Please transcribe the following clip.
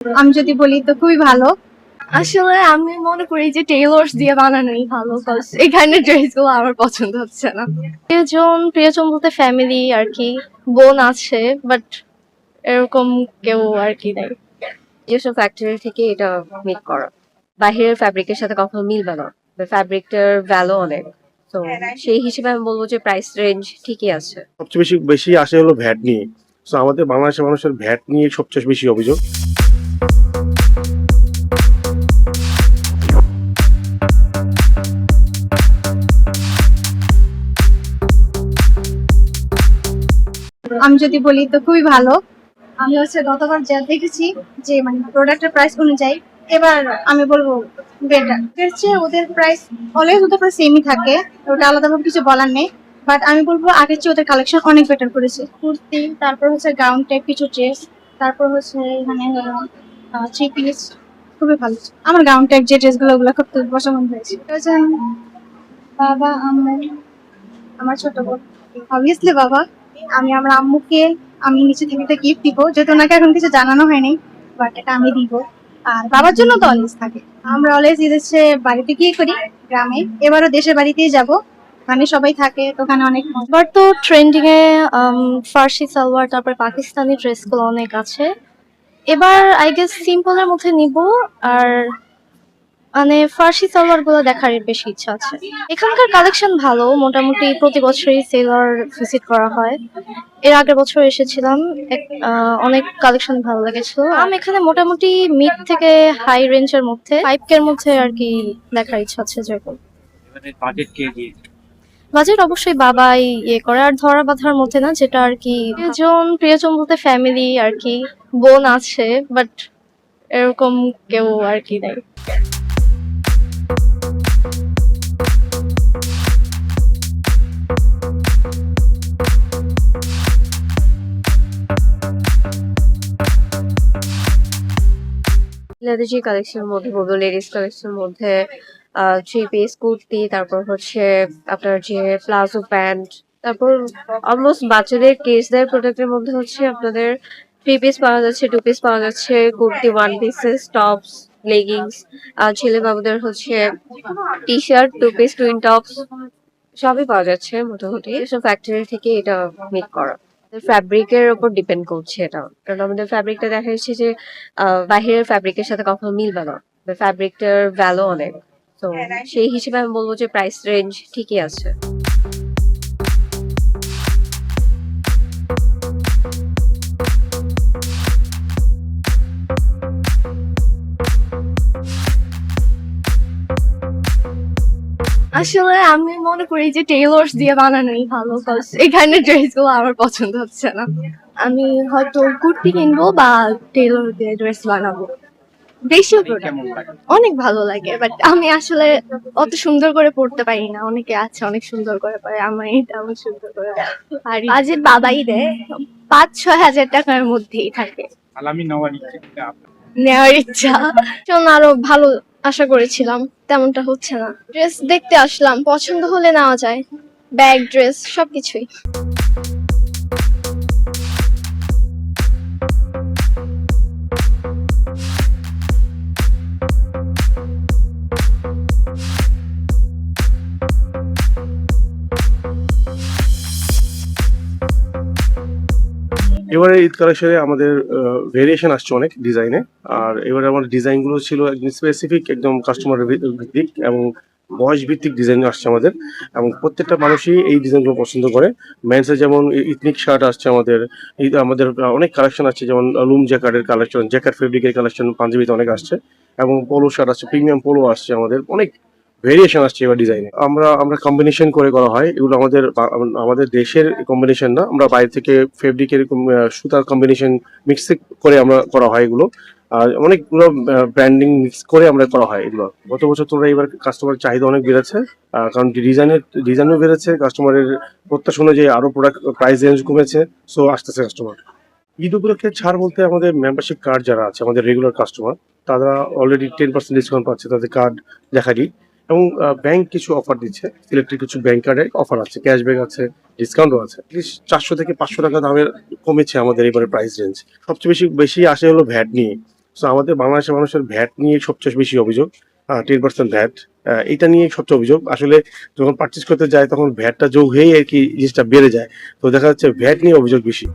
আমি যদি বলি তো খুবই ভালো। আসলে আমি মনে করি যে টেইলর্স দিয়ে বানানোই ভালো, কজ এখানে ড্রেস গুলো আমার পছন্দ হচ্ছে না। প্রিয়জন বলতে ফ্যামিলি আর কি, বোন আছে বাট এরকম কেউ আর কি নাই। নিজস্ব ফ্যাক্টরি থেকে এটা মেক করা, বাহিরের ফ্যাব্রিকের সাথে কখনো মিলবে না। ফ্যাব্রিকটার ভ্যালু অনেক, তো সেই হিসেবে আমি বলবো যে প্রাইস রেঞ্জ ঠিকই আছে। সবচেয়ে বেশি বেশি আসে হলো ভ্যাট নিয়ে। তো আমাদের বাংলাদেশের মানুষের ভ্যাট নিয়ে সবচেয়ে বেশি অভিযোগ। আমি যদি বলি তো খুবই ভালো। আমি গতবার যা দেখেছি যে মানে প্রোডাক্টের প্রাইস অনুযায়ী, এবার আমি বলবো বেটার। এর চেয়ে ওদের প্রাইস অলওয়েজ ওদের প্রাইস সেমই থাকে, ওটা আলাদাভাবে কিছু বলার নেই। বাট আমি বলবো আগের চেয়ে ওদের কালেকশন অনেক বেটার করেছে। কুর্তি, তারপর গাউন টাইপ কিছু ড্রেস, তারপর এখানে থ্রি পিস, খুবই ভালো। আমার গাউন টাইপ যে ড্রেসগুলো ওগুলো খুব পছন্দ হয়েছে। বাবা, আমার ছোট বোন, অবভিয়াসলি বাবা। আমার আম্মুকে আমি নিচে থেকে একটা গিফট দিব, যেহেতু ওনাকে এখন কিছু জানানো হয়নি, বাট এটা আমি দিব। আর বাবার জন্য তো অলওয়েজ থাকে। আমরা অলওয়েজ এদেশে বাড়িতে গিয়ে করি, গ্রামে। এবারও দেশের বাড়িতেই যাব, মানে সবাই থাকে তো ওখানে অনেক মজা। এবার তো ট্রেন্ডিং এ ফার্সি সালোয়ার, তারপর পাকিস্তানি ড্রেস গুলো অনেক আছে। এবার আই গেস সিম্পলের মধ্যে নিব, আর মানে ফার্সি সালোয়ার গুলো দেখার বেশি ইচ্ছা আছে। এখানকার কালেকশন ভালো, মোটামুটি প্রতি বছরই সেলার ভিজিট করা হয়। এর আগের বছর এসেছিলাম, অনেক কালেকশন ভালো লেগেছিল। আমি এখানে মোটামুটি মিড থেকে হাই রেঞ্জের মধ্যে 5K এর মধ্যে আর কি দেখার ইচ্ছা আছে। যেরকম বাজেট অবশ্যই বাবাই করে, আর ধরা বাঁধার মধ্যে না, যেটা আর কি প্রিয়জন বলতে ফ্যামিলি আর কি, বোন আছে বাট এরকম কেউ আর কি নাই। লেডিস কালেকশনের মধ্যে বলবো, লেডিস কালেকশনের মধ্যে থ্রি পিস কুর্তি, তারপর হচ্ছে আপনার যে প্লাজো প্যান্ট, তারপর অলমোস্ট বাচ্চাদের কিডসদের প্রোডাক্টের মধ্যে হচ্ছে আপনাদের থ্রি পিস পাওয়া যাচ্ছে, টু পিস পাওয়া যাচ্ছে, kurti, one pieces, tops, leggings. আর ছেলে বাবুদের হচ্ছে T shirt, two piece, twin tops সবই পাওয়া যাচ্ছে মোটামুটি। এসব ফ্যাক্টরি থেকে এটা মেক করা, ফ্যাব্রিকের উপর ডিপেন্ড করছে এটা, কারণ আমাদের ফ্যাব্রিকটা দেখা যাচ্ছে যে বাহিরের ফ্যাব্রিকের সাথে কখনো মিলবে না। ফ্যাব্রিকটার ভ্যালু অনেক, তো সেই হিসেবে আমি বলবো যে প্রাইস রেঞ্জ ঠিকই আছে। আসলে আমি মনে করি যে টেইলর্স দিয়ে বানানোই ভালো, কজ এখানে ড্রেস গুলো আমার পছন্দ হচ্ছে না। আমি হয়তো কুর্তি কিনবো বা টেইলর দিয়ে ড্রেস বানাবো। দেশীয় প্রোডাক্ট অনেক ভালো লাগে, বাট আমি আসলে অত সুন্দর করে পড়তে পারি না। অনেকে আছে অনেক সুন্দর করে পারে, আমার এটা আমি সুন্দর করে পারি। বাজেট বাবাই দেয়, 5-6 হাজার টাকার মধ্যেই থাকে। নেওয়ার ইচ্ছা শোন, আরো ভালো আশা করেছিলাম, তেমনটা হচ্ছে না। ড্রেস দেখতে আসলাম, পছন্দ হলে নেওয়া যায়, ব্যাগ, ড্রেস সবকিছুই। এবারে ঈদ কালেকশনে আমাদের ভেরিয়েশন আসছে অনেক ডিজাইনে। আর এবারে আমাদের ডিজাইনগুলো ছিল একদম স্পেসিফিক, একদম কাস্টমার ভিত্তিক এবং বয়স ভিত্তিক ডিজাইন আসছে আমাদের, এবং প্রত্যেকটা মানুষই এই ডিজাইনগুলো পছন্দ করে। মেন্সের যেমন ইথনিক শার্ট আসছে আমাদের, আমাদের অনেক কালেকশন আসছে, যেমন লুম জ্যাকেটের কালেকশন, জ্যাকেট ফেব্রিকের কালেকশন পাঞ্জাবিতে অনেক আসছে, এবং পোলো শার্ট আসছে, প্রিমিয়াম পোলো আসছে, আমাদের অনেক ভেরিয়েশন আসছে এবার ডিজাইনে। আমরা আমরা কম্বিনেশন করে করা হয় এগুলো, আমাদের দেশের কম্বিনেশন না, আমরা বাইরে থেকে ফেব্রিকের সুতার কম্বিনেশন মিক্স করে আমরা করা হয় এগুলো। আর অনেকগুলো ব্র্যান্ডিং মিক্স করে আমরা করা হয় এগুলো। গত বছর তোমরা এবার কাস্টমারের চাহিদা অনেক বেড়েছে, কারণ ডিজাইনও বেড়েছে, কাস্টমারের প্রত্যাশা অনুযায়ী আরো প্রোডাক্ট প্রাইস রেঞ্জ কমেছে, সো আসতেছে কাস্টমার। ঈদ উপলক্ষে ছাড় বলতে আমাদের মেম্বারশিপ কার্ড যারা আছে, আমাদের রেগুলার কাস্টমার, তারা অলরেডি 10% ডিসকাউন্ট পাচ্ছে তাদের কার্ড দেখারই। এবং ব্যাংক কিছু অফার দিচ্ছে, সিলেক্টেড কিছু ব্যাংক কার্ডে অফার আছে, ক্যাশব্যাক আছে, ডিসকাউন্টও আছে। অ্যাটলিস্ট 400 থেকে 500 টাকা দামের কমেছে আমাদের এবারে প্রাইস রেঞ্জ। সবচেয়ে বেশি বেশি আসে হলো ভ্যাট নিয়ে। সো আমাদের বাংলাদেশের মানুষের ভ্যাট নিয়ে সবচেয়ে বেশি অভিযোগ, 10% ভ্যাট, এটা নিয়ে সবচেয়ে অভিযোগ। আসলে যখন পারচেস করতে যায় তখন ভ্যাটটা যোগ হয়েই আর কি জিনিসটা বেড়ে যায়, তো দেখা যাচ্ছে ভ্যাট নিয়ে অভিযোগ বেশি।